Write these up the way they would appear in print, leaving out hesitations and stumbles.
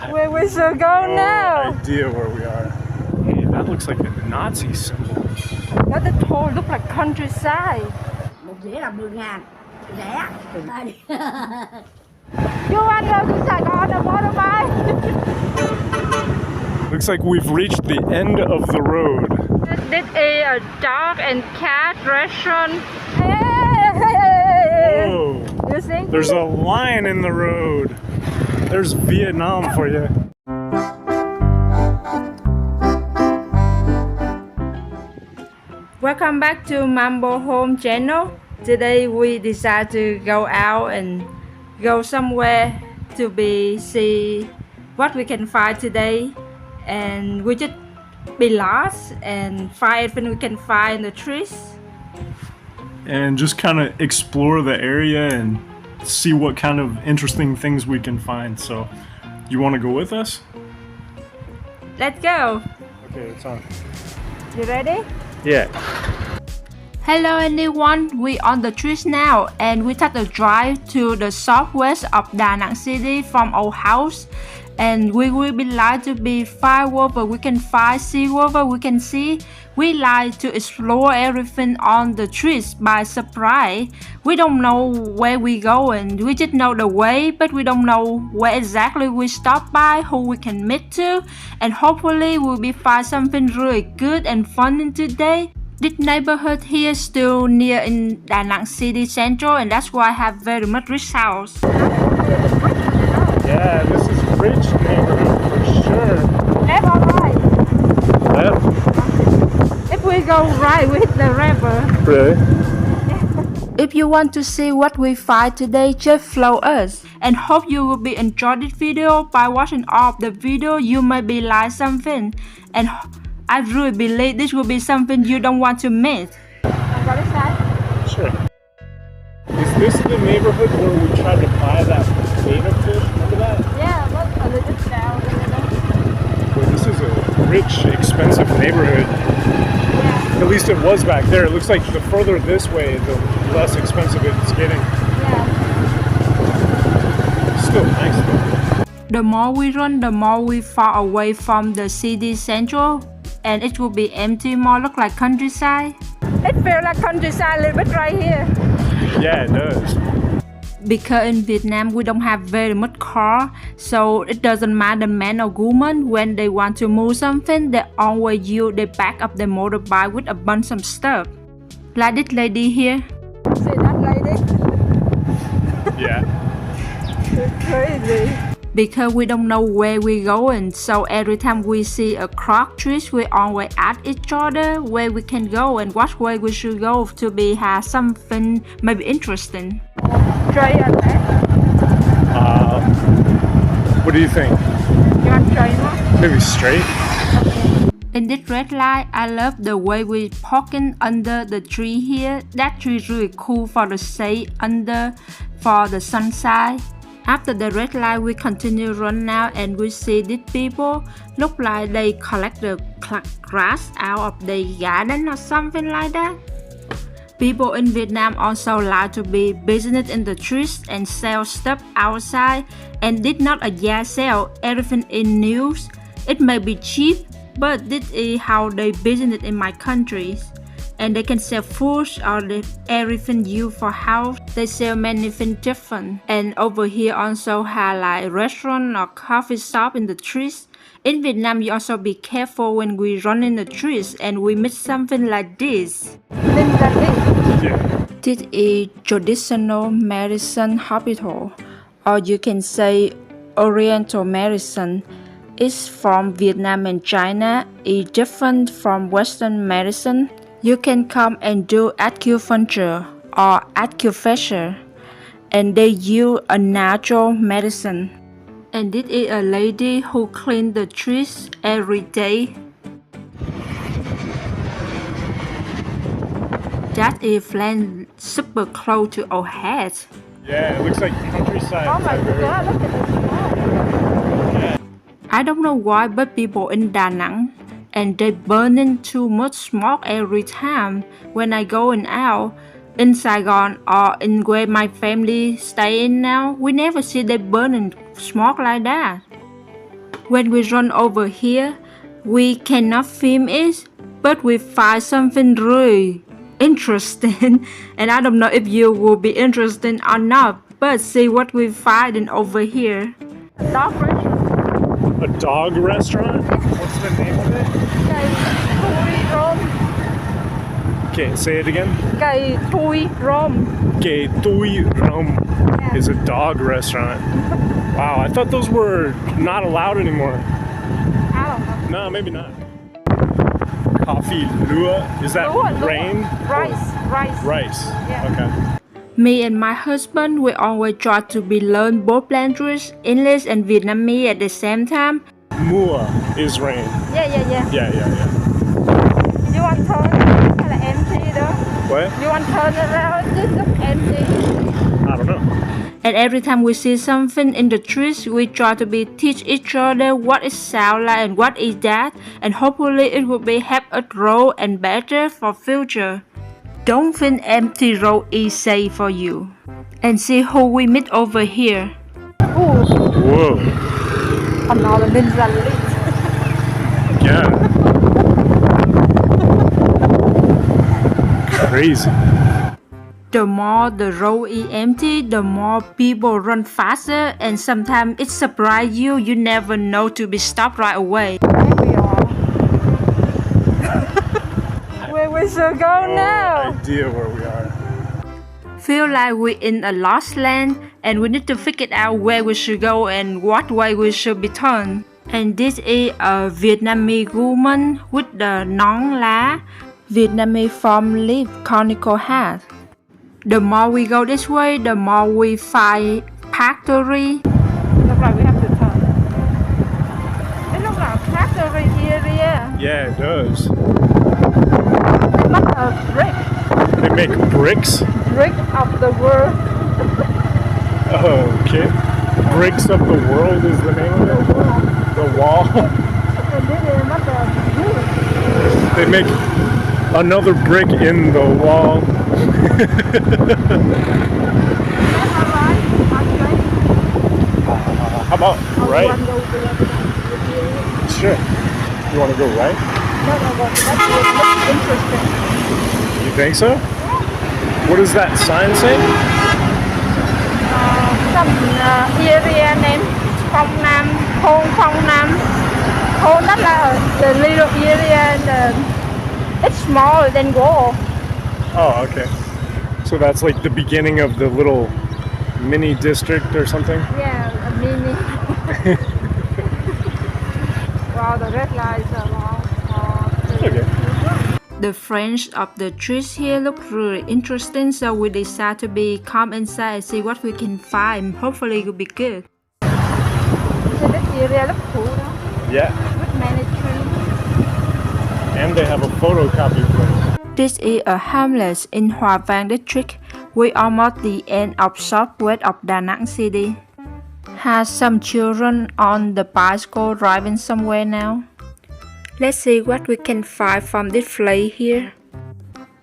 Where we should go now? No idea where we are. Hey, that looks like a Nazi symbol. What the toll look like countryside. Một dĩa là 10.000. Rẻ. You want to go to Saigon on a motorbike? Looks like we've reached the end of the road. This is a dog and cat restaurant. Hey! Whoa. You think? There's a lion in the road. There's Vietnam for you. Welcome back to Mambo Home channel. Today we decide to go out and go somewhere to see what we can find today, and we just be lost and find everything we can find in the trees And just kind of explore the area and see what kind of interesting things we can find. So, you want to go with us? Let's go. Okay, it's on. You ready? Yeah. Hello everyone, we on the trees now and we take a drive to the southwest of Danang City from our house, and we will be like to be find whatever we can find, see whatever we can see. We like to explore everything on the trees by surprise. We don't know where we going, we just know the way, but we don't know where exactly we stop by, who we can meet to, and hopefully we'll be find something really good and fun in today. This neighborhood here is still near in Danang City Central, and that's why I have very much rich house. Yeah, this is rich neighborhood for sure. Left or right? Left? If we go right, we hit the river. Really? If you want to see what we find today, just follow us. And hope you will be enjoy this video. By watching all of the video, you may be like something. And I really believe this will be something you don't want to miss. What is that? Sure. Is this the neighborhood where we tried to buy that betta fish? Remember that? Yeah, but a little down. Well, this is a rich, expensive neighborhood. Yeah. At least it was back there. It looks like the further this way, the less expensive it's getting. Yeah. Still nice though. The more we run, the more we far away from the city central, and it will be empty, more look like countryside. It feels like countryside a little bit right here. Yeah, it does. Because in Vietnam we don't have very much car, so it doesn't matter man or woman, when they want to move something, they always use the back of the motorbike with a bunch of stuff. Like this lady here. See that lady? Yeah. It's crazy. Because we don't know where we're going, so every time we see a croc tree, we always ask each other where we can go and what way we should go to have something maybe interesting. Try it, What do you think? You want to try more? Maybe straight? In this red light, I love the way we're parking under the tree here. That tree is really cool for the shade under for the sunshine. After the red light, we continue run now and we see these people look like they collect the grass out of the garden or something like that. People in Vietnam also like to be business in the trees and sell stuff outside, and this not a yard sale, everything is new. It may be cheap, but this is how they business in my country. And they can sell food or everything used for house. They sell many things different. And over here also have like restaurant or coffee shop in the trees. In Vietnam, you also be careful when we run in the trees and we meet something like this. Yeah. This is traditional medicine hospital, or you can say Oriental medicine. It's from Vietnam and China. It's different from Western medicine. You can come and do acupuncture or acupressure, and they use a natural medicine. And this is a lady who cleans the trees every day. That is plant super close to our head. Yeah, it looks like countryside. Oh my god, look at this smoke. Yeah. I don't know why, but people in Da Nang, and they burning too much smoke every time when I going out. In Saigon or in where my family stay in now, we never see they burning smoke like that. When we run over here, we cannot film it, but we find something really interesting. And I don't know if you will be interested or not, but see what we find over here. A dog restaurant. A dog restaurant? What's the name of it? Cây Rôm. Okay, say it again. Cây Rôm. Cây Rôm is a dog restaurant. Wow, I thought those were not allowed anymore. I don't know. No, maybe not. Coffee lua? Is that rain? Rice. Rice. Yeah. Okay. Me and my husband, we always try to learn both languages, English and Vietnamese at the same time. Mua is rain. Yeah. Yeah. You want to turn hay là empty đó? What? You want to turn around? It looks empty. I don't know. And every time we see something in the trees, we try to teach each other what it sounds like and what is that, and hopefully it will help us grow and better for future. Don't think empty road is safe for you. And see who we meet over here. Ooh. Whoa. Another ninja elite. Yeah. Crazy. The more the road is empty, the more people run faster, and sometimes it surprises you. You never know to be stopped right away. There we are. Where we should go now? No idea where we are. Feel like we're in a lost land, and we need to figure out where we should go and what way we should be turned. And this is a Vietnamese woman with the nón lá, Vietnamese farm leaf conical hat. The more we go this way, the more we find factory. Looks like we have to turn. It looks like a factory area. Yeah, it does. It's not a brick. They make bricks? Brick of the world. Oh, okay. Bricks of the world is the name of it? The wall? And this is not a roof. They make another brick in the wall. How about right? Sure. You want to go right? No, that's interesting. You think so? What does that sign say? Some area name Phong Nam, thôn Phong Nam. Thôn đó là the little area, it's smaller than wall. Oh, okay. So that's like the beginning of the little mini district or something? Yeah, a mini. Wow, the red lights are long. Okay. The fringe of the trees here look really interesting, so we decide to come inside and see what we can find. Hopefully it will be good. So this area looks cool, though. Yeah. With many trees. And they have a photocopy place. This is a hamlet in Hoa Vang district. We almost the end of southwest of Da Nang city. Has some children on the bicycle driving somewhere now. Let's see what we can find from this place here.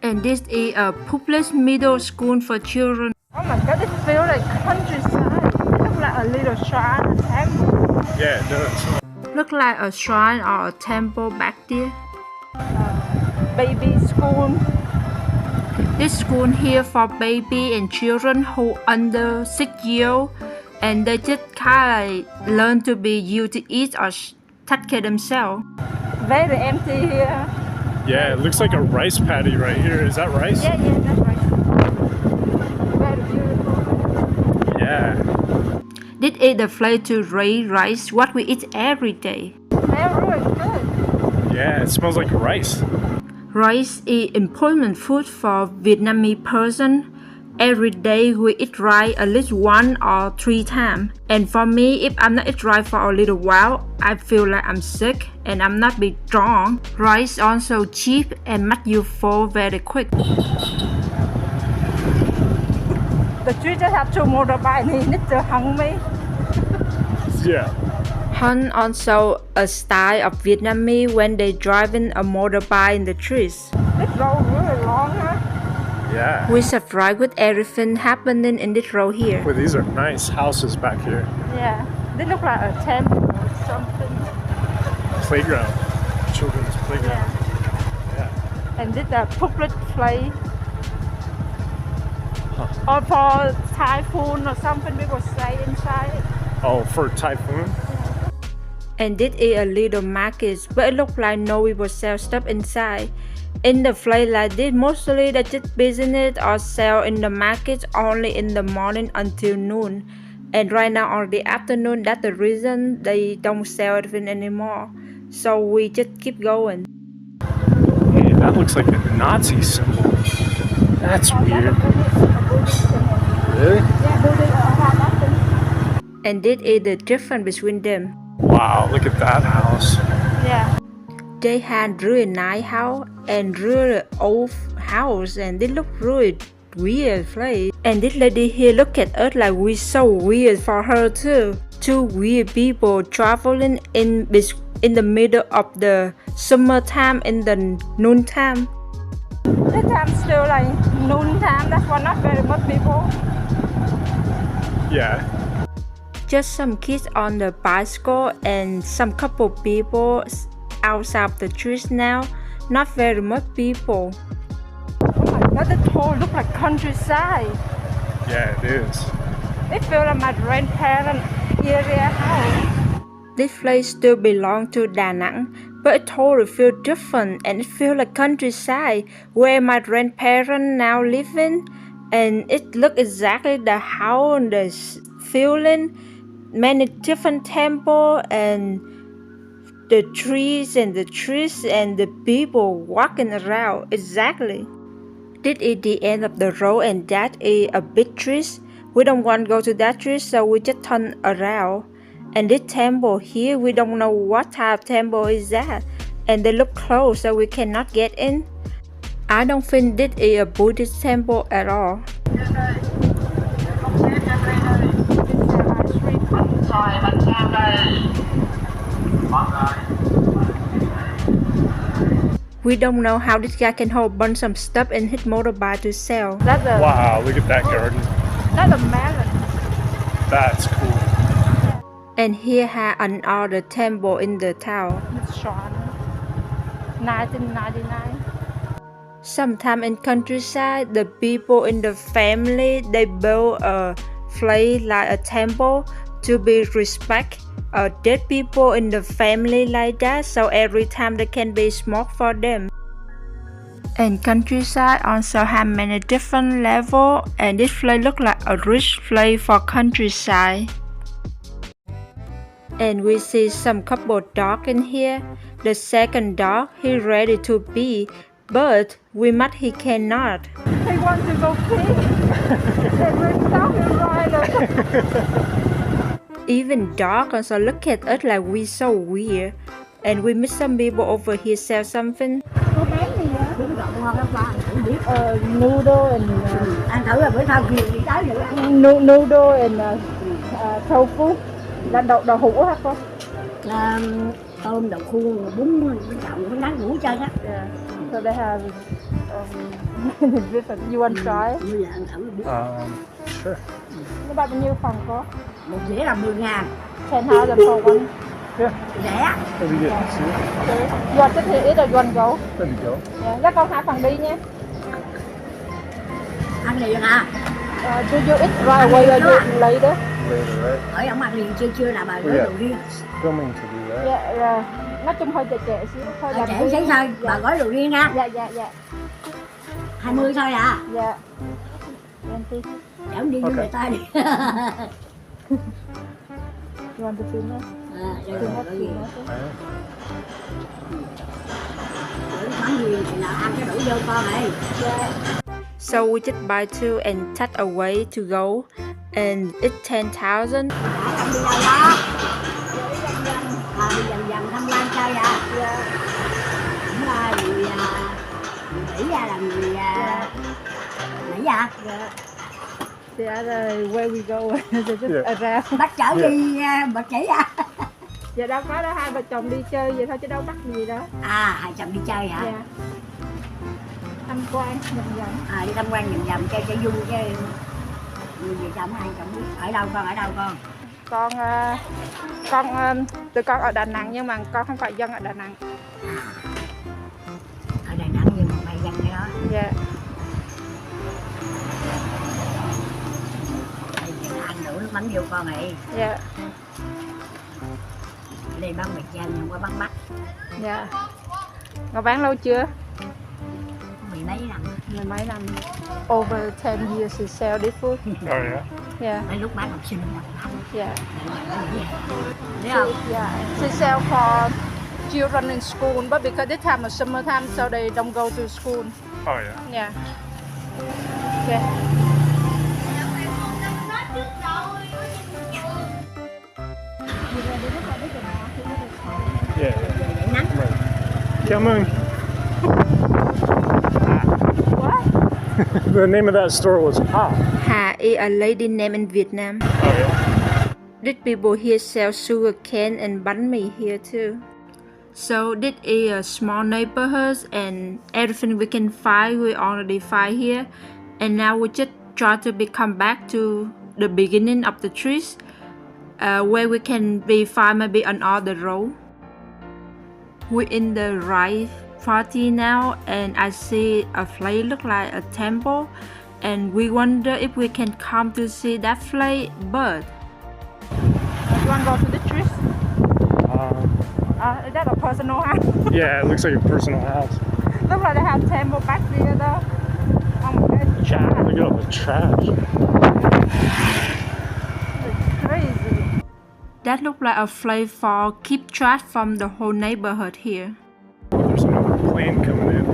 And this is a public middle school for children. Oh my god, it feels like countryside. It looks like a little shrine, a temple. Yeah, it does. Look like a shrine or a temple back there. Baby school. This school here for baby and children who under 6 years, and they just kind of learn to be used to eat or take care themselves. Very empty here. Yeah, it looks like a rice paddy right here. Is that rice? Yeah, that's rice. Very beautiful. Yeah. This is the place to raise rice, what we eat every day. Smells really good. Yeah, it smells like rice. Rice is important food for Vietnamese person. Every day we eat rice at least 1 or 3 times. And for me, if I'm not eat rice for a little while, I feel like I'm sick and I'm not be strong. Rice also cheap and make you full very quick. The tree just have 2 motorbikes. He needs to hung me. Yeah. Hunt also a style of Vietnamese when they driving a motorbike in the trees. This road really long, huh? Yeah. We surprised with everything happening in this road here. Well, these are nice houses back here. Yeah, they look like a temple or something. playground, children's playground. Yeah. And this a public play. Or for typhoon or something, people stay inside. Oh, for typhoon? And this is a little market, but it looks like no people sell stuff inside. In the place like this, mostly they just business or sell in the market only in the morning until noon. And right now on the afternoon, that's the reason they don't sell anything anymore. So we just keep going. Hey, that looks like a Nazi symbol. That's weird. Really? And this is the difference between them. Wow, look at that house. Yeah. They had really nice house and really old house, and they look really weird place. And this lady here look at us like we so weird for her too. Two weird people traveling in the middle of the summertime in the noontime. This time still like noontime. That's why not very much people. Yeah. Just some kids on the bicycle and some couple people outside the trees now. Not very much people. Oh my god, the whole look like countryside. Yeah, it is. It feels like my grandparents' area house. This place still belongs to Danang, but it totally feels different and it feels like countryside where my grandparents now living. And it looks exactly the house and the feeling. Many different temples and the trees and the people walking around. Exactly. This is the end of the road and that is a big tree. We don't want to go to that tree, so we just turn around. And this temple here, we don't know what type of temple is that. And they look closed, so we cannot get in. I don't think this is a Buddhist temple at all. We don't know how this guy can hold a bunch of stuff in his motorbike to sell. Wow, look at that garden. That's a melon. That's cool. And here has another temple in the town. 1999. Sometimes in countryside, the people in the family, they build a place like a temple to be respect dead people in the family like that, so every time there can be smoke for them. And countryside also have many different levels, and this place look like a rich place for countryside. And we see some couple dog in here. The second dog, he ready to pee, but we mad he cannot. He wants to go pee. And dog is right. Even dog also look at us like we so weird. And we meet some people over here sell something. Noodle and Ăn thử là bữa sau chiều đi tới nữa. noodle and tofu. Là đậu hũ hả con? Tôm, đậu khô, bún, đậu, cái nắng ngủ chơi á. Yeah. So they have different. You want to try? Như là ăn thử bún. Sure. Nó bao nhiêu phần có? Một dĩa là 10.000. 10,000 for one. Yeah. Rẻ. That'd be good. See? You want to take it or you want to go? That'd be go. Yeah. Dắt con 2 phần đi nha. Ăn liền hả? Do you eat right away or you later? Later, right? Hỏi ông ăn liền chưa là bà gửi đồ riêng. Filming to do that. Yeah. Nói chung hơi trễ xíu. Thôi làm Trễ xíu thôi, bà gói đồ riêng nha. Dạ. 20 thôi à. Dạ. Để ông đi với người ta đi. You want to film it? Món gì thì là ăn cái đủ vô con này. So we just buy 2 and take away to go, and it's 10,000. Đi đâu đó? Đi vòng tham quan chơi à? Đúng rồi, người Mỹ ra là người Mỹ à? The other way we go, just around. Bắt chở đi Bạch Chỉ à? Dạ đâu có đó, hai vợ chồng đi chơi vậy thôi chứ đâu bắt gì đó. À, hai chồng đi chơi hả? Dạ. Tham quan vòng. Đi tham quan vòng chơi cho vui chứ. Người vợ chồng hai chồng ở đâu con? Tụi con ở Đà Nẵng nhưng mà con không phải dân ở Đà Nẵng. Ở Đà Nẵng nhưng mà mày dân cái đó. Dạ. Mày ăn đủ nước mắm vô con này. Dạ. Ở đây bán mì chan không có bán mắt. Dạ. Ngọc bán lâu chưa? Mười mấy năm. Mười mấy năm. Over 10 years to sell this food. Oh yeah. Yeah. Mấy lúc bán học sinh học học. Yeah. Thấy không? Yeah. She sell for children in school, but because this time is summertime, so they don't go to school. Oh yeah. Yeah. Yeah. Yeah. Right. Cảm ơn. What? The name of that store was Ha. Ha is a lady name in Vietnam. Oh yeah. These people here sell sugar cane and bánh mì here too. So this is a small neighborhood and everything we can find we already find here. And now we just try to come back to the beginning of the trees where we can find maybe another row. We're in the right party now and I see a place look like a temple and we wonder if we can come to see that place, but you want to go to the trees? Is that a personal house? Yeah, it looks like a personal house. Look like they have temple back there though. Oh my god. Yeah, look at all the trash. It's crazy. That look like a place for keep trash from the whole neighborhood here. There's another plane coming in.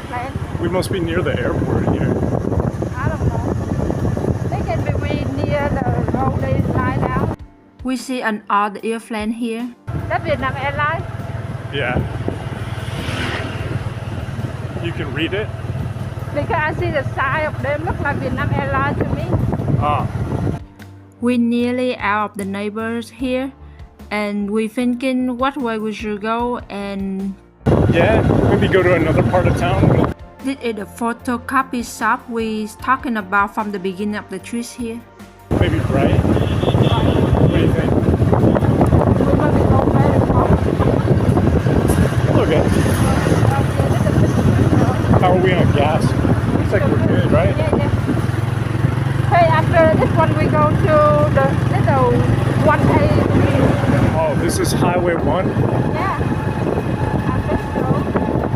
Plane? We must be near the airport here. I don't know. They can be way near the road they lie now. We see an odd airplane here. That's Vietnam Airlines. Yeah. You can read it? Because I see the side of them look like Vietnam Airlines to me. Ah. We're nearly out of the neighbors here and we're thinking what way we should go and Yeah, maybe go to another part of town. this is the photocopy shop we talking about from the beginning of the trees here. Maybe right? What do you think? We must go back and forth. Okay. How are we on gas? Looks like we're good, right? Yeah. Hey, after this one we go to the little 1A. Oh, this is Highway 1? Yeah. I think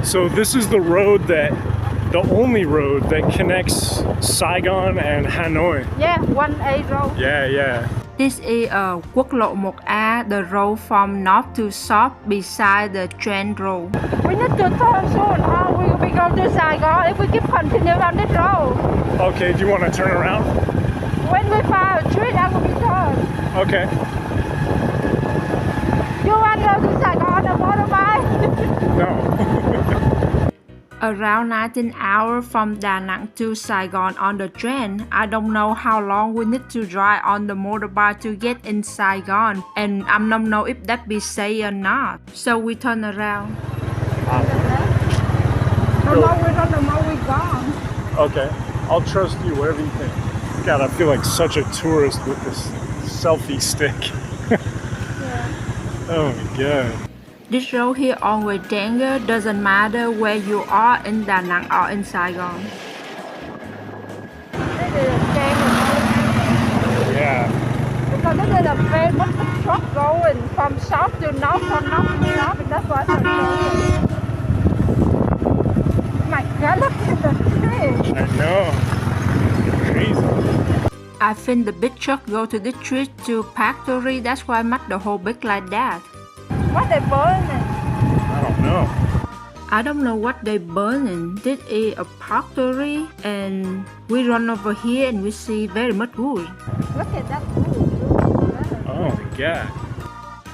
so. So this is the only road that connects Saigon and Hanoi. Yeah, 1A road. Yeah. This is quốc lộ 1A, the road from north to south beside the train road. We need to turn soon or we go to Saigon if we keep continue on this road. Okay, do you want to turn around? When we find a tree, I will be turn. Okay. You want to go to Saigon on a motorbike? No. Around 19 hours from Da Nang to Saigon on the train. I don't know how long we need to drive on the motorbike to get in Saigon, and I don't know if that be safe or not. So we turn around. The more we run, the more we gone. Okay. I'll trust you, whatever you think. God, I feel like such a tourist with this selfie stick. Oh my god. This road here always dangerous, doesn't matter where you are in Da Nang or in Saigon. This is a Yeah. because this is a very big truck going from south to north, from north to south, and that's why it's so dangerous. My god, look at the tree! I know. Crazy. I think the big truck go to the tree to factory, that's why make the whole big like that. What they burning? I don't know. I don't know what they burning. This is a factory and we run over here and we see very much wood. Look at that wood. Oh my god.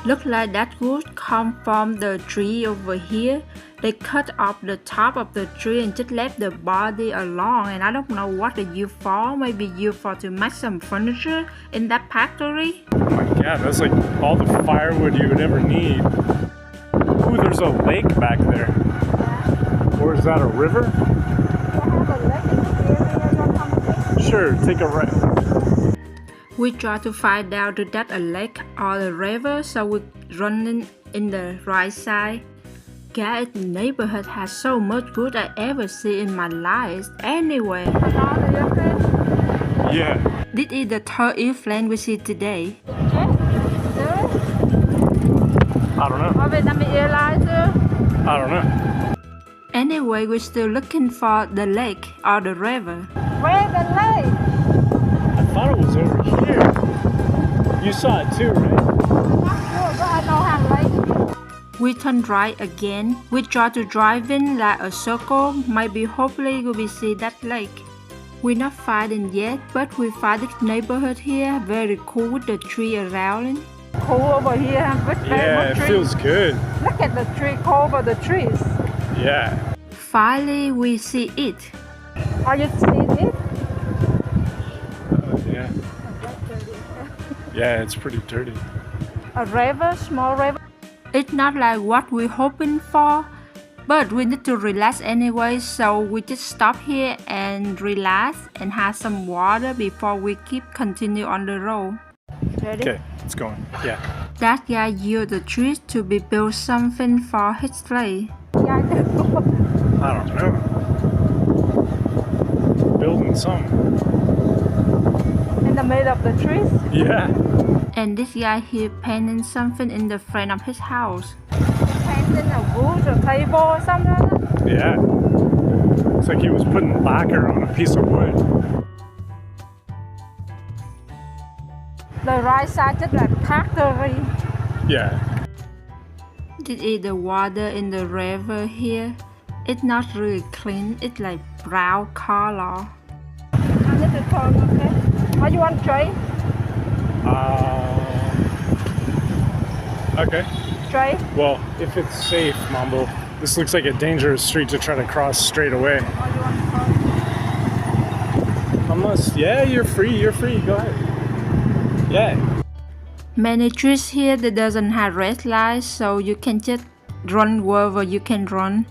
Look like that wood come from the tree over here. They cut off the top of the tree and just left the body alone, and I don't know what they use for. Maybe used for to make some furniture in that factory. Oh my god, that's like all the firewood you would ever need. Ooh, there's a lake back there. Or is that a river? Sure, take a right. We try to find out to that a lake or a river, so we running in the right side. Guys, the neighborhood has so much good I ever see in my life. Anyway, Yeah. this is the third airplane we see today. I don't know. I don't know. Anyway, we're still looking for the lake or the river. Where's the lake? I thought it was over here. You saw it too, right? I don't have lake. We turn right again. We try to drive in like a circle. Maybe hopefully we will see that lake. We're not finding yet, but we find this neighborhood here very cool with the tree around. Cool over here with Yeah, it feels good. Look at the tree, cool over the trees. Yeah. Finally, we see it. Are you seeing it? Yeah. Yeah, it's pretty dirty. A river, small river. It's not like what we're hoping for, but we need to relax anyway, so we just stop here and relax and have some water before we continue on the road. Ready? Okay, it's going. Yeah. That guy used the trees to be build something for his play. Yeah, I do. I don't know. Building something. In the middle of the trees. Yeah. And this guy here painting something in the front of his house. Painting a wood or table or something like that. Yeah. Looks like he was putting lacquer on a piece of wood. The right side just like factory. Yeah. This is the water in the river here. It's not really clean, it's like brown color. I need to turn, okay? Or you want to try? Okay. Try? Well, if it's safe, Mambo, this looks like a dangerous street to try to cross straight away. Or you want to turn? Unless, yeah, you're free, go ahead. Yeah. Many trees here that doesn't have red lights, so you can just run wherever you can run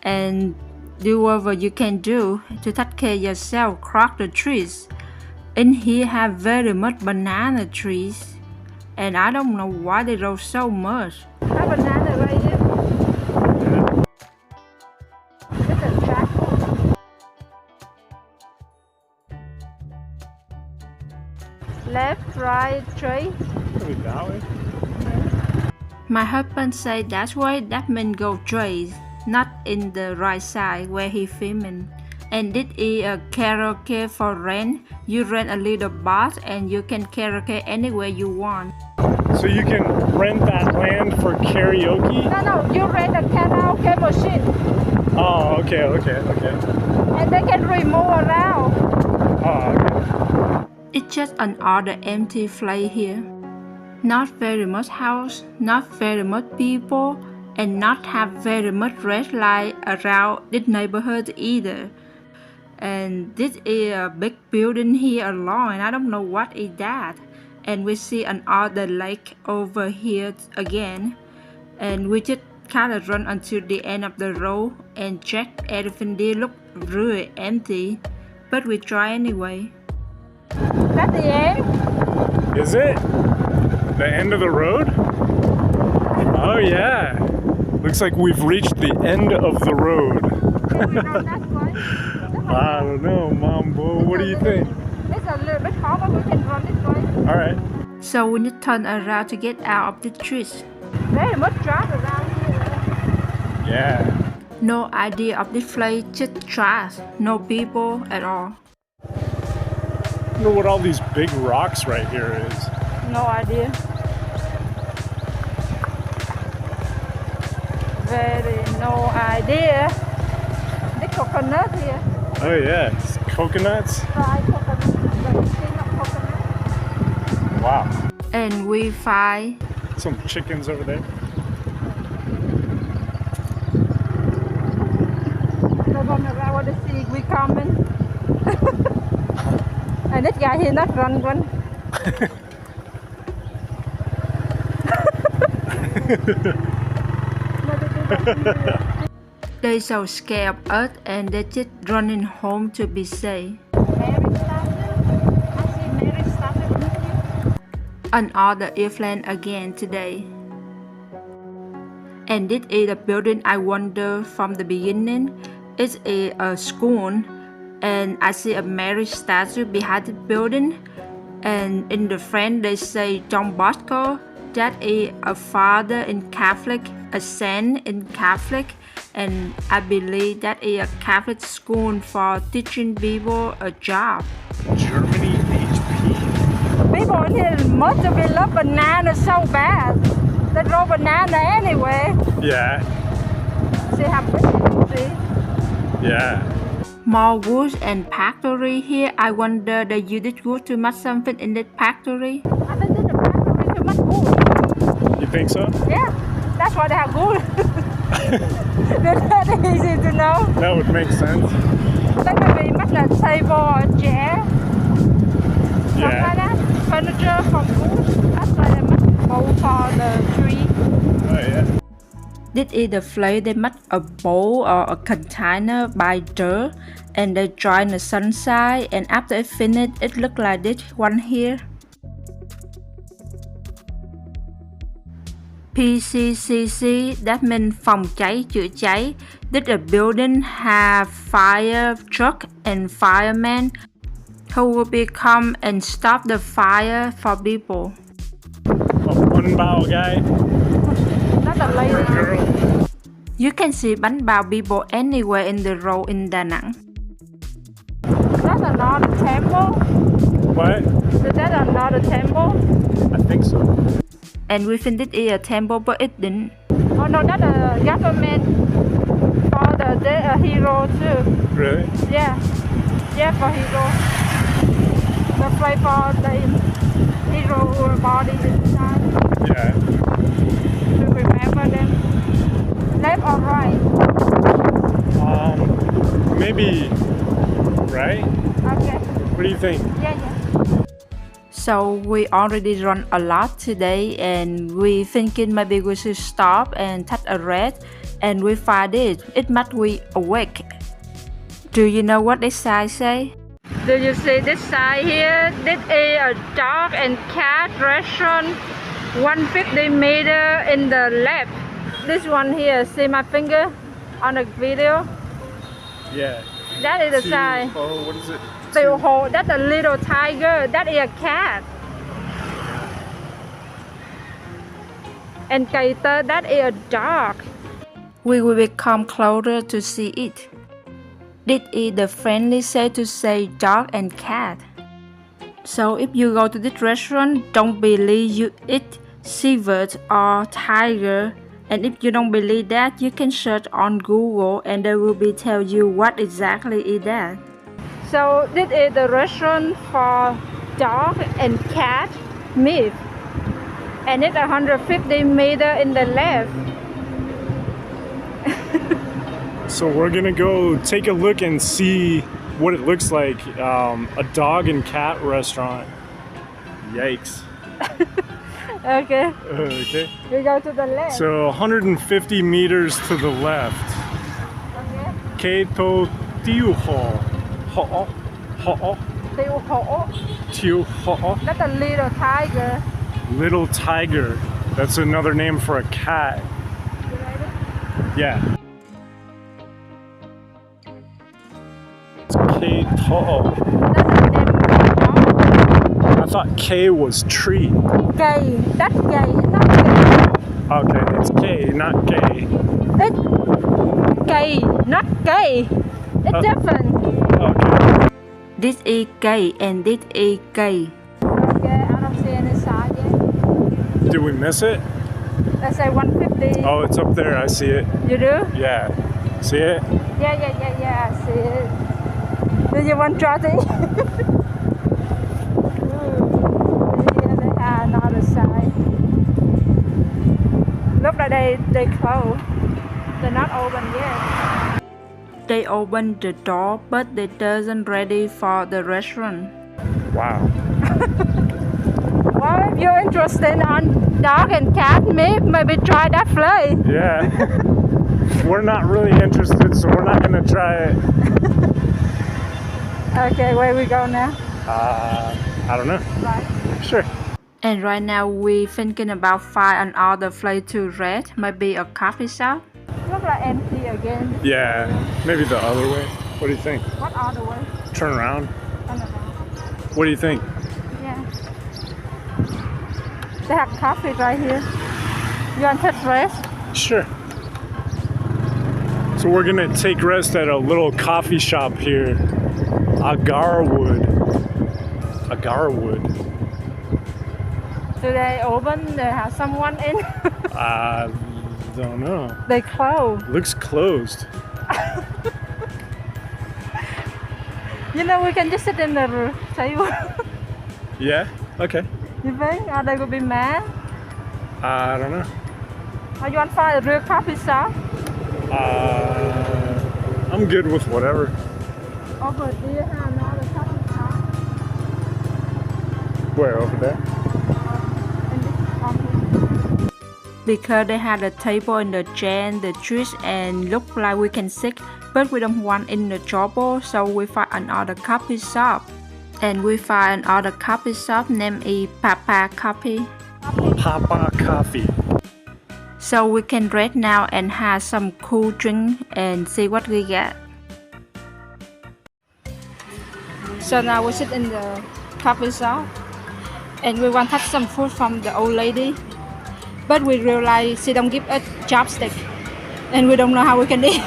and do whatever you can do to take care of yourself, cross the trees. In here have very much banana trees, and I don't know why they grow so much. Have banana right here. It's a track. Left, right, tree. Maybe that way. My husband said that's why that means go straight, not in the right side where he filming. And this is a karaoke for rent. You rent a little bus and you can karaoke anywhere you want. So you can rent that land for karaoke? No, you rent a karaoke machine. Oh, okay. And they can remove around. Oh, okay. It's just another empty place here. Not very much house, not very much people, and not have very much red light around this neighborhood either. And this is a big building here alone, and I don't know what is that. And we see another lake over here again. And we just kind of run until the end of the road and check everything. They look really empty, but we try anyway. That's the end. Is it? The end of the road? Oh yeah. Looks like we've reached the end of the road. Can we run that way? I don't know, Mambo. What do you think? It's a little bit hard, but we can run this way. Alright. So we need to turn around to get out of the trees. Very much trash around here. Yeah. No idea of this place, just trash, no people at all. I wonder what all these big rocks right here is. No idea. No idea. The coconut here. Oh yeah, it's coconuts. Fried coconut. The skin of coconut. Wow. And we find Some chickens over there. They run around the sea. We coming. And this guy here not run. they so scared of us and they just running home to be safe. Mary started. I see Mary started with you. another airplane again today. And this is the building I wonder from the beginning. It's a school, and I see a Mary statue behind the building. And in the French they say Don Bosco. That is a father in Catholic, a saint in Catholic, and I believe that is a Catholic school for teaching people a job. Germany HP. People in here must have been love banana so bad. They grow banana anyway. Yeah. See how pretty, see? Yeah. More wood and factory here. I wonder that you did good too much something in that factory. I think this factory too much wood. You think so? Yeah, that's why they have wood. That's not easy to know. That would make sense. They maybe much like table or chair. Something like Yeah. that. Furniture from wood. That's why they must bowl for the tree. Oh yeah. This is the place they make a bowl or a container by dirt and they dry in the sunshine, and after it finished it look like this one here. PCCC, that means phòng cháy chữa cháy. This a building have fire truck and firemen who will be come and stop the fire for people. A one bao guy. That's a lady. Girl. You can see bánh bao people anywhere in the road in Danang. That's another temple. What? Is that another temple? I think so. And we think it is a temple, but it didn't. Oh no, that's a government for the hero too. Really? Yeah, yeah, for hero. The place for the hero body inside. Yeah. To remember them. Left or right? Maybe right? Okay. What do you think? Yeah. So we already run a lot today, and we thinking maybe we should stop and take a rest, and we find it must we awake. Do you know what this sign say? Do you see this sign here? This is a dog and cat restaurant, 150 meter in the left. This one here, see my finger on the video? Yeah. That is the sign. Oh, what is it? That's a little tiger. That is a cat. And Kaita, that is a dog. We will come closer to see it. This is the friendly say to say dog and cat. So if you go to this restaurant, don't believe you eat seabird or tiger. And if you don't believe that, you can search on Google and they will be tell you what exactly is that. So this is the restaurant for dog and cat meat, and it's 150 meter in the left. So we're gonna go take a look and see what it looks like. A dog and cat restaurant. Yikes. Okay. Okay. We go to the left. So 150 meters to the left. Okay. Keito Tiu Ho. Ho. Ho. Tiêu hổ. Tiu Ho. That's a little tiger. Little tiger. That's another name for a cat. You ready? Yeah. It's Keito. That's a name for dog. I thought K was tree. Gay. That's gay. Not gay. Okay, it's K, not gay. It's gay, not gay. It's different. Okay. This is gay and this is gay. Okay, I don't see any sign yet. Did we miss it? Let's say 150. Oh, it's up there. I see it. You do? Yeah. See it? Yeah, I see it. Do you want to try to eat? Here they are another side. Look like they closed. They're not open yet. They opened the door, but they doesn't ready for the restaurant. Wow. Well, if you're interested on dog and cat meat, maybe try that place. Yeah. We're not really interested, so we're not gonna try it. Okay, where we go now? I don't know. Right. Sure. And right now we thinking about find another place to rest, maybe a coffee shop. Look like empty again. Yeah, maybe the other way. What do you think? What other way? Turn around. I don't know. What do you think? Yeah. They have coffee right here. You want to take rest? Sure. So we're gonna take rest at a little coffee shop here. Agarwood. Do they open? They have someone in? I don't know. They close. Looks closed. You know, we can just sit in the table. Yeah? Okay. You think? Or they will be mad? I don't know. Or you want to find a real coffee shop? I'm good with whatever. Over there, have another coffee shop. Where, over there? Because they had a table in the chair, the trees, and look like we can sit, but we don't want in the trouble, so we find another coffee shop. And we find another coffee shop named Papa Coffee. Papa Coffee. So we can rest now and have some cool drink and see what we get. So now we sit in the coffee shop and we want to have some food from the old lady. But we realize she don't give us chopstick and we don't know how we can eat.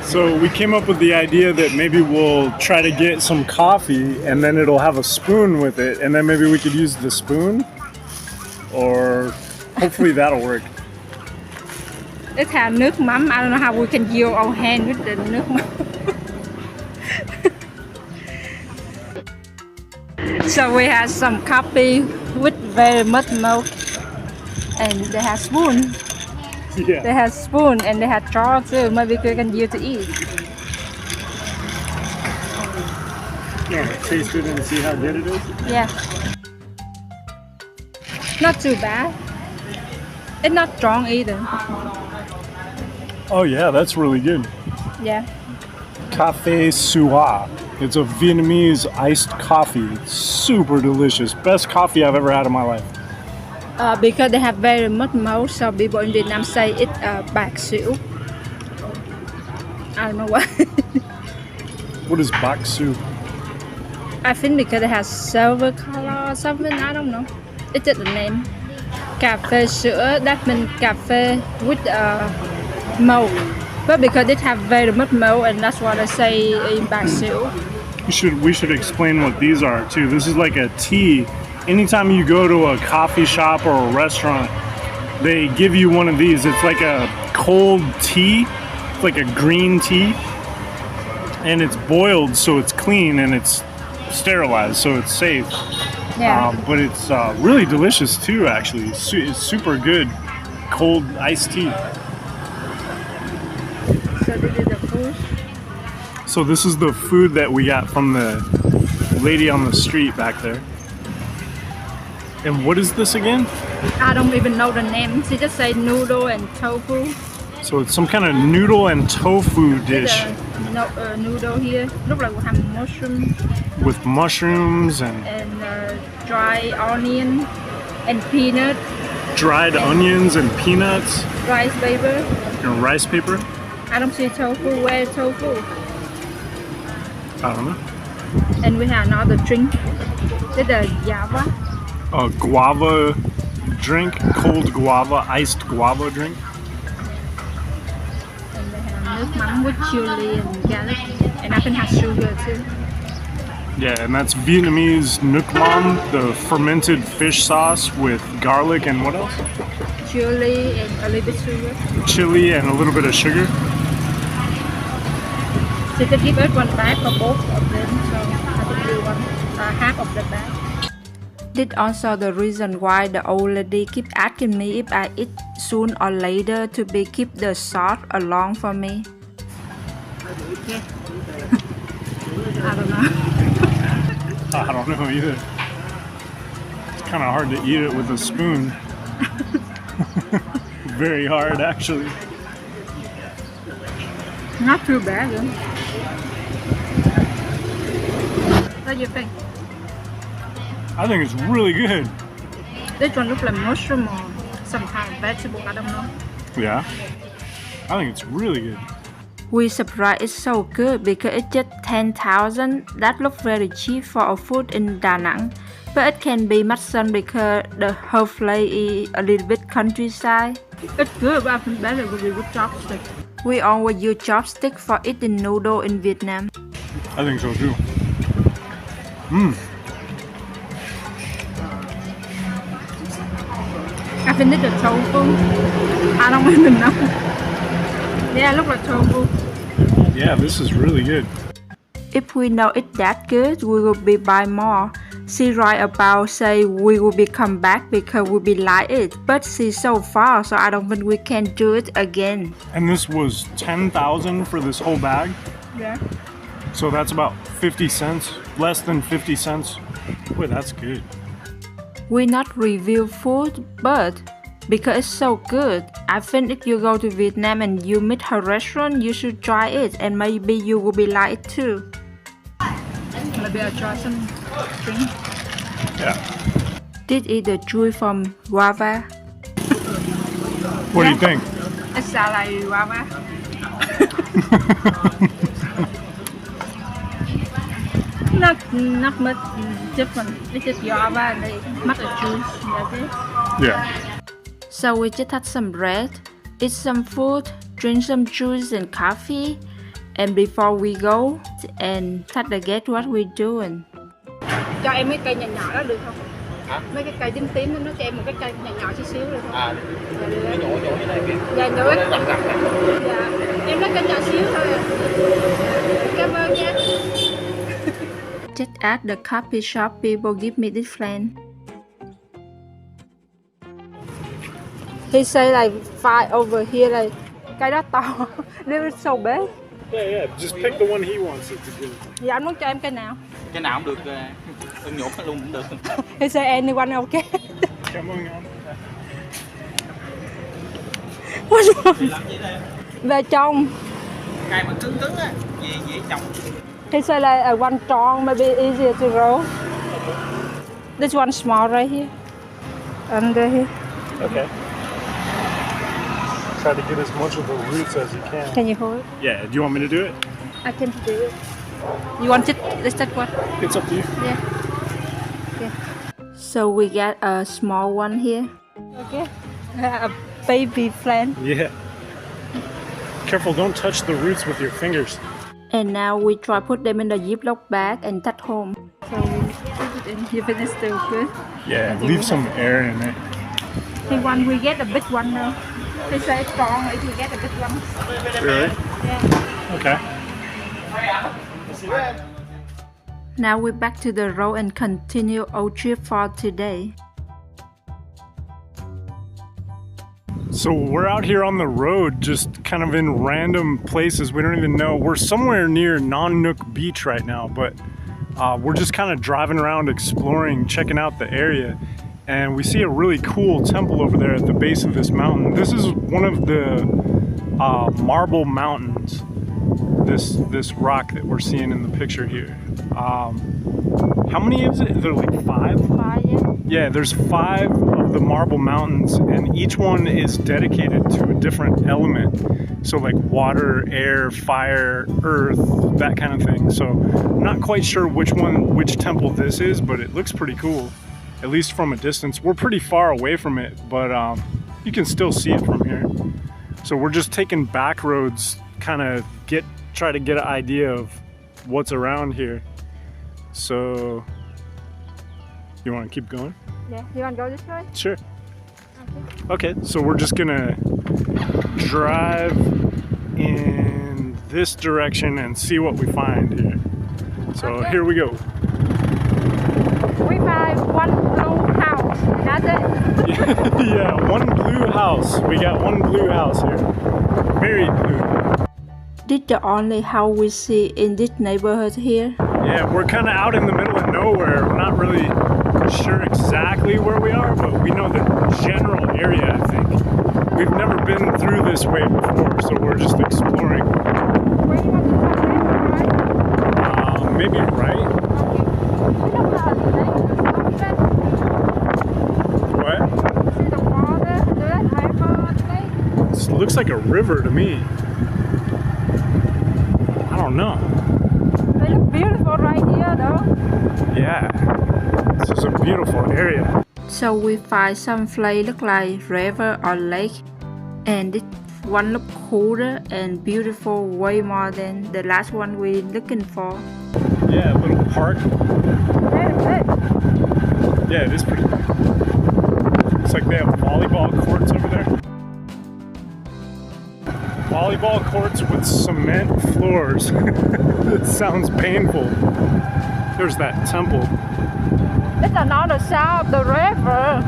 So we came up with the idea that maybe we'll try to get some coffee and then it'll have a spoon with it and then maybe we could use the spoon, or hopefully that'll work. It has nước mắm. I don't know how we can use our hand with the nước mắm. So we have some coffee with very much milk, and they have spoon. Yeah. They have spoon and they have straw too. Maybe we can use to eat. Yeah, taste it and see how good it is. Yeah. Not too bad. It's not strong either. Oh yeah, that's really good. Yeah. Cafe Sua. It's a Vietnamese iced coffee. It's super delicious. Best coffee I've ever had in my life. Because they have very much milk, so people in Vietnam say it's bạc xỉu. I don't know why. What is bak su? I think because it has silver color or something, I don't know. It's just the name. Cà phê sữa, that means cafe with milk. But because it have very much milk, and that's what I say in bạc xỉu. We should explain what these are too. This is like a tea. Anytime you go to a coffee shop or a restaurant, they give you one of these. It's like a cold tea. It's like a green tea. And it's boiled so it's clean and it's sterilized so it's safe. Yeah. But it's really delicious too, actually. It's super good cold iced tea. So this is the food. So this is the food that we got from the lady on the street back there. And what is this again? I don't even know the name. She just say noodle and tofu. So it's some kind of noodle and tofu dish. Noodle here. Look like we have mushroom with mushrooms and dry onion and peanut. Dried onions and peanuts. Rice paper. And rice paper. I don't see tofu. Where is tofu? I don't know. And we have another drink. This is guava. A guava drink, cold guava, iced guava drink. And they have nước mắm with chili and garlic. And I can have sugar too. Yeah, and that's Vietnamese nuoc mam, the fermented fish sauce with garlic and what else? Chili and a little bit sugar. Chili and a little bit of sugar. So they give us one bag for both of them, so I will do half of the bag. This also the reason why the old lady keep asking me if I eat soon or later to be keep the sauce along for me. Yeah. I don't know. I don't know either. It's kind of hard to eat it with a spoon. Very hard, actually. Not too bad, though. What do you think? I think it's really good. This one looks like mushroom or some kind of vegetable, I don't know. Yeah. I think it's really good. We surprised it's so good because it's just 10,000. That looks very cheap for a food in Da Nang. But it can be much fun because the whole place is a little bit countryside. It's good, but I think better would be with chopstick. We always use chopstick for eating noodle in Vietnam. I think so too. I think it's a tofu. I don't even know. Yeah, it looks like tofu. Yeah, this is really good. If we know it's that good, we will be buy more. She right about say we will be come back because we be like it, but she's so far, so I don't think we can do it again. And this was 10,000 for this whole bag. Yeah. So that's about 50 cents, less than 50 cents. Boy, that's good. We not review food, but because it's so good, I think if you go to Vietnam and you meet her restaurant, you should try it, and maybe you will be like it too. Maybe I'll try some drink. Yeah. This is the chewy from guava. What do you think? It sounds like guava. Not much different. It's just guava and they make a juice. That's it. Yeah. So we just had some bread, eat some food, drink some juice and coffee, and before we go and try to get what we're doing. Cho em mấy cây nhỏ nhỏ đó được không? Hả? Mấy cái cây tím tím đó, nó cho em một cái cây nhỏ nhỏ chút xíu được không? À, Dạ được. cái nhỏ nhỏ như này kìa. Dạ được. Nó rậm rậm này. Dạ. Em lấy cây nhỏ xíu thôi à. Cảm ơn nha. Just at the coffee shop, people give me this plan. He say like 5 over here, like cái đó to. This is so big. Yeah. Just pick the one he wants it to do. Dạ anh muốn cho em cái nào? Cái nào cũng được, ưng nhổ luôn cũng được. He say anyone okay. Cảm ơn anh. What's wrong? Thì làm gì đây? Về trong. Cây mà cứng cứng á, dễ trồng. He say like one strong, maybe easier to roll. This one small right here. Under here. Okay. Try to get as much of the roots as you can. Can you hold it? Yeah, do you want me to do it? I can do it. You want it? Let's take one. It's up to you. Yeah. Okay. So we got a small one here. Okay. A baby plant. Yeah. Careful, don't touch the roots with your fingers. And now we try put them in the Ziploc bag and take home. So we put it in here, but it's still good. Yeah, leave some air in it. He want we get a big one now. He say strong if we get a big one. Really? Yeah. Okay. Now we're back to the road and continue our trip for today. So we're out here on the road, just kind of in random places. We don't even know. We're somewhere near Non Nook Beach right now, but we're just kind of driving around, exploring, checking out the area. And we see a really cool temple over there at the base of this mountain. This is one of the marble mountains, this rock that we're seeing in the picture here. How many is it? Is there like 5? 5, yeah. Yeah, there's 5 of the marble mountains, and each one is dedicated to a different element. So like water, air, fire, earth, that kind of thing. So I'm not quite sure which temple this is, but it looks pretty cool, at least from a distance. We're pretty far away from it, but you can still see it from here. So we're just taking back roads, kind of try to get an idea of what's around here. So you want to keep going? Yeah. You want to go this way? Sure. Okay, so we're just gonna drive in this direction and see what we find here. So Okay. here we go. We find one blue house. That's it. Yeah, one blue house. We got one blue house here. Very blue. This is the only house we see in this neighborhood here. Yeah, we're kind of out in the middle of nowhere. We're not really sure exactly where we are, but we know the general area, I think. We've never been through this way before, so we're just exploring. Where do you want to turn left or right? Maybe right? Okay. We don't have a like a river to me. I don't know. They look beautiful right here though. Yeah, this is a beautiful area. So we find some place look like river or lake, and this one look cooler and beautiful way more than the last one we looking for. Yeah, a little park. Yeah, it is pretty big. Looks like they have volleyball courts over there. Volleyball courts with cement floors. It sounds painful. There's that temple. It's another side of the river.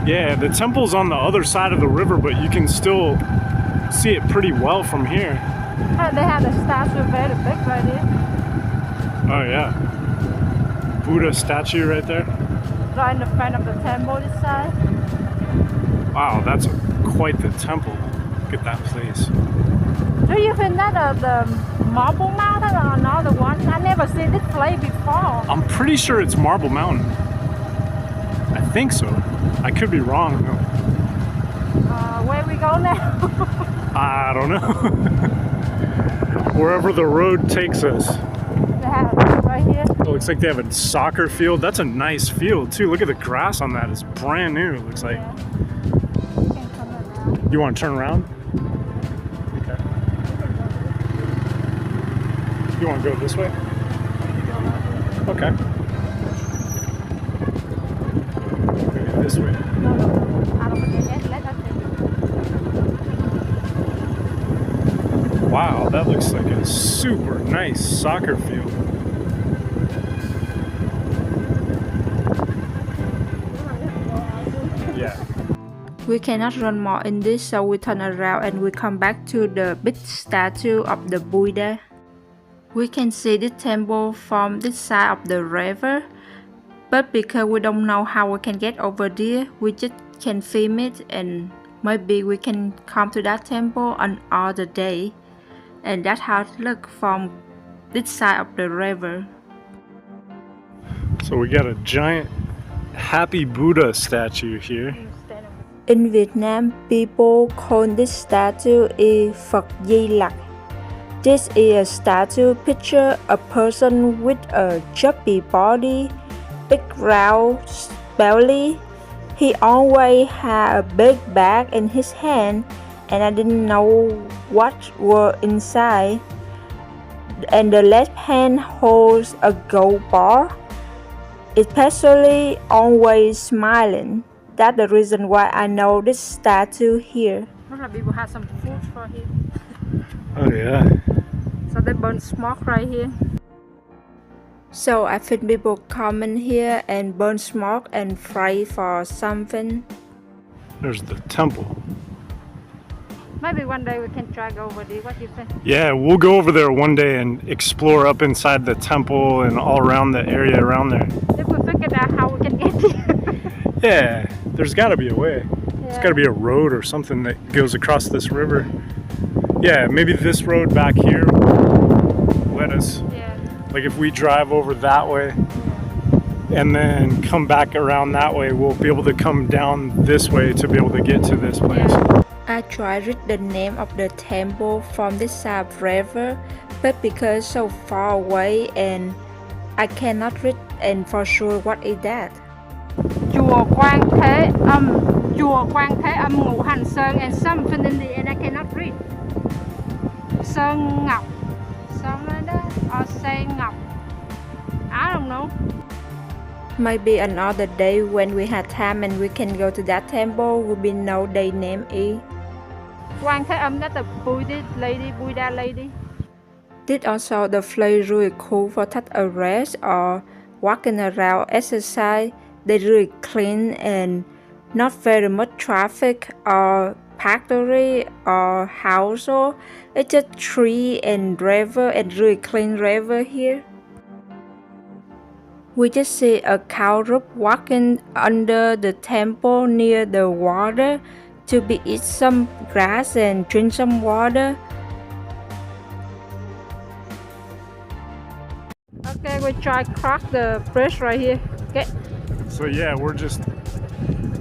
Yeah, the temple's on the other side of the river, but you can still see it pretty well from here. And they have the statue very big right here. Oh yeah. Buddha statue right there. Right in the front of the temple this side. Wow, that's quite the temple. Look at that place. Do you think that the Marble Mountain or another one? I never seen this place before. I'm pretty sure it's Marble Mountain. I think so. I could be wrong though. Where we go now? I don't know. Wherever the road takes us. They have it right here. It looks like they have a soccer field. That's a nice field too. Look at the grass on that. It's brand new, it looks like. Yeah. You can come around. You want to turn around? Okay. You want to go this way? Okay. Maybe this way. No, I don't forget. Let us see. Wow, that looks like a super nice soccer field. Yeah. We cannot run more in this, so we turn around and we come back to the big statue of the Buddha. We can see this temple from this side of the river, but because we don't know how we can get over there, we just can film it and maybe we can come to that temple on other day. And that's how it looks from this side of the river. So we got a giant happy Buddha statue here. In Vietnam, people call this statue is Phật Di Lặc. This is a statue picture a person with a chubby body, big round belly. He always had a big bag in his hand, and I didn't know what were inside. And the left hand holds a gold bar, especially always smiling. That's the reason why I know this statue here. Looks like people have some food for him. Oh yeah. So they burn smoke right here. So I think people come in here and burn smoke and pray for something. There's the temple. Maybe one day we can try go over there. What do you think? Yeah, we'll go over there one day and explore up inside the temple and all around the area around there. If we figure out how we can get there. Yeah, there's got to be a way. There's got to be a road or something that goes across this river. Yeah, maybe this road back here will let us. Yeah. Like if we drive over that way and then come back around that way, we'll be able to come down this way to be able to get to this place. Yeah. I tried to read the name of the temple from this side of river, but because so far away and I cannot read and for sure what is that. Chùa Quan Thế Âm, Chùa Quan Thế Âm Ngũ Hành Sơn and something in the end I cannot read. Sơn Ngọc, something like that, or Say Ngọc. I don't know. Maybe another day when we have time and we can go to that temple, will be know their name is. Quan Thế Âm, that's the Buddhist lady, Buddha lady. This also the place really cool for take a rest or walking around, exercise. They really clean and not very much traffic or factory or household. It's just tree and river and really clean river here. We just see a cow group walking under the temple near the water to be eat some grass and drink some water. Okay, we try cross the bridge right here. Okay. So yeah, we're just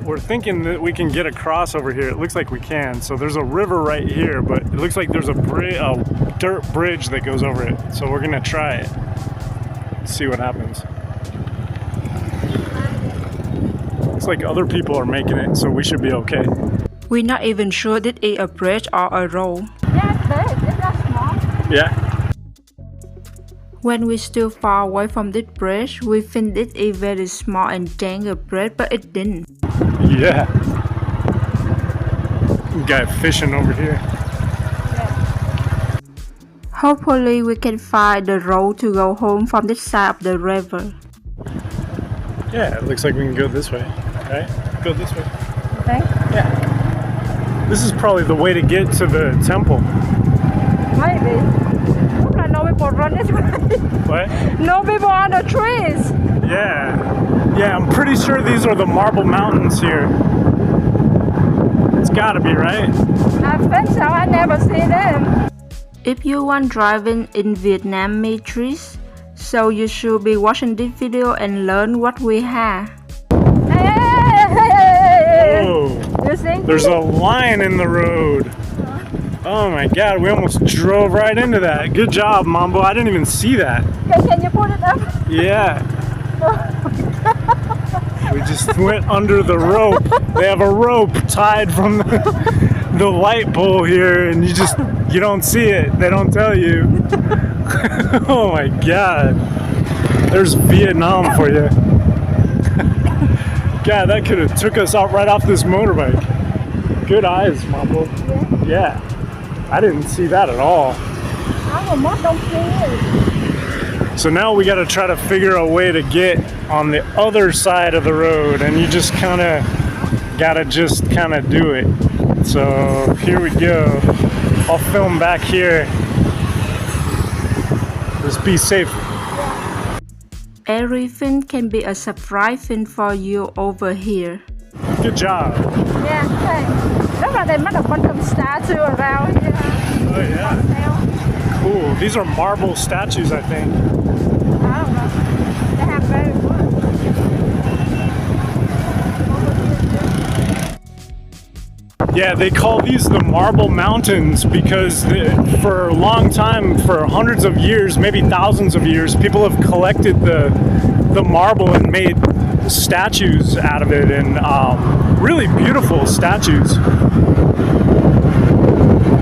we're thinking that we can get across over here. It looks like we can. So there's a river right here, but it looks like there's a dirt bridge that goes over it. So we're gonna try it. See what happens. Looks like other people are making it, so we should be okay. We're not even sure this is a bridge or a road. Yeah, it's not small. Yeah. When we're still far away from this bridge, we think this is very small and dangerous bridge, but it didn't. Yeah. Guy fishing over here. Hopefully we can find the road to go home from this side of the river. Yeah, it looks like we can go this way, right? Go this way. Okay? Yeah. This is probably the way to get to the temple. Maybe. Look like no people run this way. What? No people on the trees. Yeah. Yeah, I'm pretty sure these are the Marble Mountains here. It's gotta be, right? I think so. I never see them. If you want driving in Vietnamese trees, so you should be watching this video and learn what we have. Hey! Oh, You see? there's a line in the road. Oh my god, we almost drove right into that. Good job, Mambo. I didn't even see that. Can you put it up? Yeah. We just went under the rope. They have a rope tied from the light pole here, and you don't see it. They don't tell you. Oh my god. There's Vietnam for you. God, that could have took us out right off this motorbike. Good eyes, Mambo. Yeah. I didn't see that at all. So now we got to try to figure a way to get on the other side of the road, and you just kind of got to just kind of do it. So here we go. I'll film back here. Just be safe. Everything can be a surprising for you over here. Good job. Yeah, thanks. Look like they made a bunch of statues around here. Oh yeah. Cool. These are marble statues, I think. I don't know. They have very good. Yeah, they call these the Marble Mountains because for a long time, for hundreds of years, maybe thousands of years, people have collected the marble and made statues out of it, and really beautiful statues.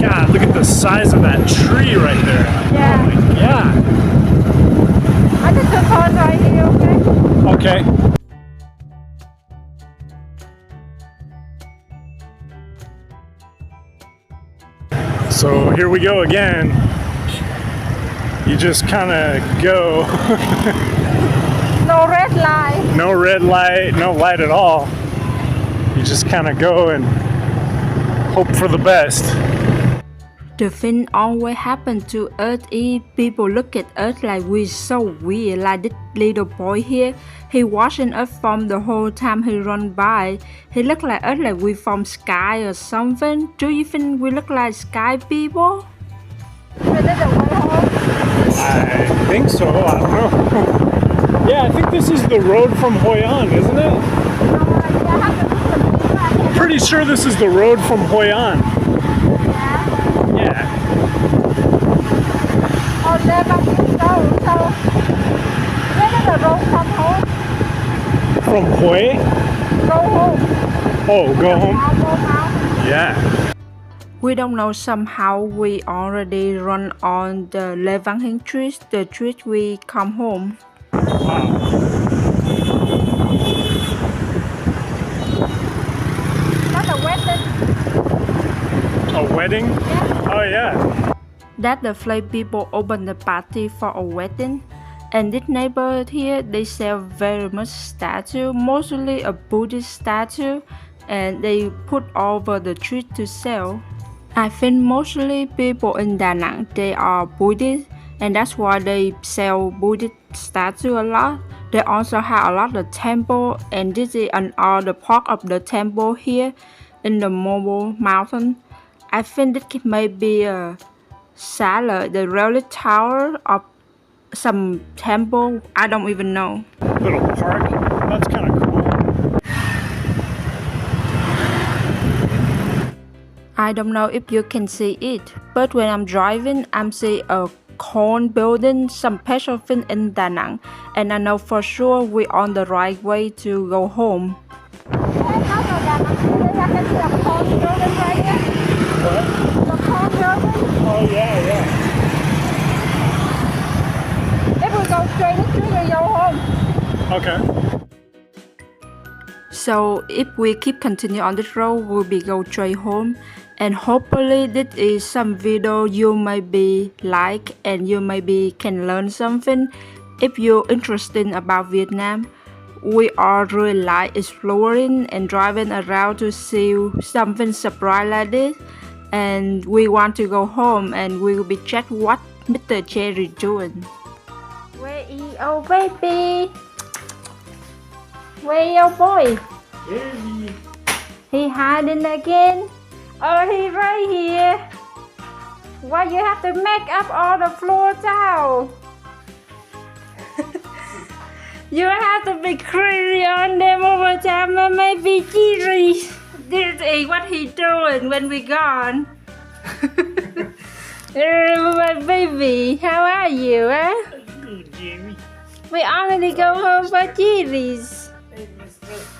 God, look at the size of that tree right there. Yeah. Oh my god. I just took one right here, okay? Okay. So here we go again. You just kind of go. No red light. No red light, no light at all. You just kind of go and hope for the best. The thing always happen to us is people look at us like we're so weird. Like this little boy here, he watching us from the whole time he run by. He look like us like we from sky or something. Do you think we look like sky people? I think so, I don't know. Yeah, I think this is the road from Hoi An, isn't it? I'm pretty sure this is the road from Hoi An. Yeah. Oh, there must be so where is the road from home? From Hoi? Go home. Oh, go home? I'll go home. Yeah. We don't know, somehow we already run on the Lê Văn Hinh street, the street we come home. Wow. That's a wedding. A wedding? Yeah. Oh yeah. That the Flay people open the party for a wedding. And this neighborhood here, they sell very much statue, mostly a Buddhist statue, and they put over the street to sell. I think mostly people in Da Nang, they are Buddhist, and that's why they sell Buddhist statue a lot. They also have a lot of temple, and this is another part of the temple here in the Marble Mountain. I think this may be a Sala, the relic tower of some temple. I don't even know. Little park. That's kind of cool. I don't know if you can see it, but when I'm driving, I'm seeing a corn building, some special thing in Danang, and I know for sure we're on the right way to go home. Ê, nó rồi Đà Nẵng đi ra cái là con building right here. The corn building. Oh yeah, yeah. If we go straight, it's really go home. Okay. So if we keep continuing on this road, we'll be go straight home. And hopefully this is some video you maybe like and you maybe can learn something. If you're interested about Vietnam, we are really like exploring and driving around to see something surprise like this. And we want to go home and we will be check what Mr. Cherry doing. Where is your baby? Where your boy? Baby. He hiding again? Oh, he right here. Why you have to make up all the floor tile? You have to be crazy on them over time, maybe Jerry. This is what he doing when we gone. My baby, how are you, eh? We already go home for Jerry's.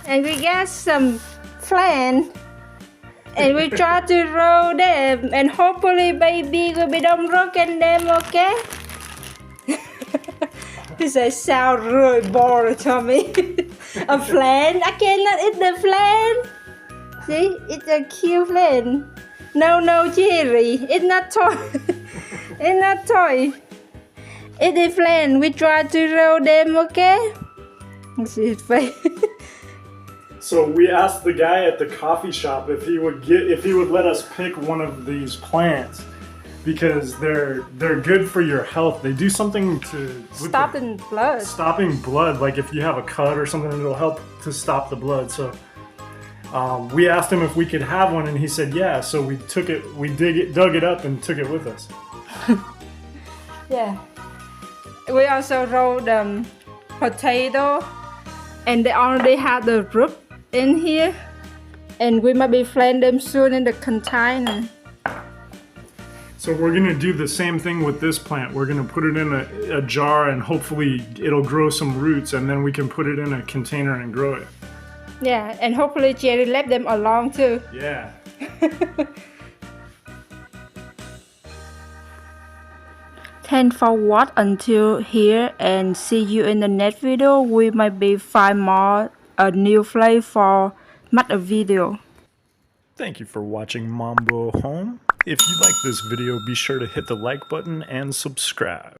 And we got some plan. And we try to roll them. And hopefully baby will be don't broken them, okay? This sound really boring to me. A plan? I cannot eat the plan. See, it's a cute plan. No, Jerry, it's not toy. It's not toy. It's a plan. We try to roll them, okay? See his face. So we asked the guy at the coffee shop if he would let us pick one of these plants because they're good for your health. They do something to Stopping blood. Stopping blood, like if you have a cut or something, it'll help to stop the blood. So we asked him if we could have one, and he said yeah. So we took it, dug it up, and took it with us. Yeah. We also rolled potato, and they already have the root in here, and we might be plant them soon in the container. So we're gonna do the same thing with this plant. We're gonna put it in a jar, and hopefully it'll grow some roots, and then we can put it in a container and grow it. Yeah, and hopefully Jerry left them along too. Yeah. Thanks for watching until here, and see you in the next video. We might be find more a new flavor for another video. Thank you for watching Mambo Home. If you like this video, be sure to hit the like button and subscribe.